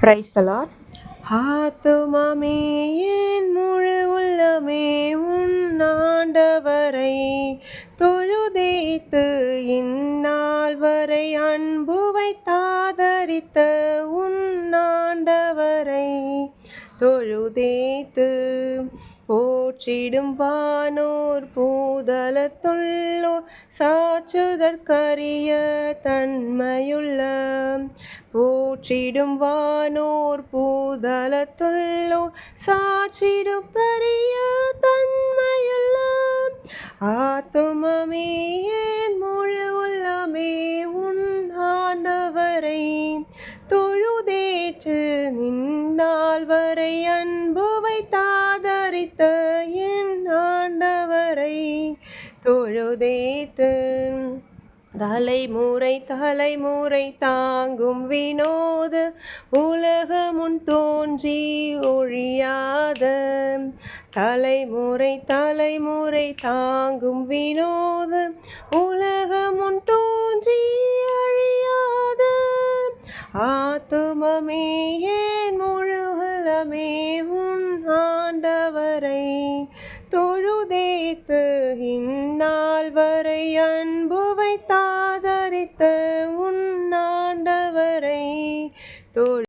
Praise the Lord. ஆத்துமமே என் முழு உள்ளமே உன் ஆண்டவரை தொழுதேத்து இந்நாள் வரை அன்பு வைத்தாதரித்த உன் ஆண்டவரை தொழுதேத்து போற்றிடும் வானோர் பூதலத்துள்ளோர் சாற்றுதற்கரிய தன்மையுள்ள போற்றிடும் வானோர் பூதலத்துள்ளோர் சாற்றிடும் தரிய தன்மையுள்ள ஆத்துமமே என் முழு உள்ளமே உன் ஆண்டவரை தொழுதேற்று நின்னால் வரை அன்பு வைத்தாதரித்த என் ஆண்டவரை தொழுதேற்று தலைமுறை தலைமுறை தாங்கும் வினோத உலகமுன் தோன்றி ஒழியாத தலைமுறை தலைமுறை தாங்கும் வினோத உலகமுன் தோன்றி அழியாத ஆத்துமமே என் முழுகலமே உன் ஆண்டவரை தொழுதேத்து இந்நாள் வரை அன்பு வைத்தாதரித்த உன் ஆண்டவரை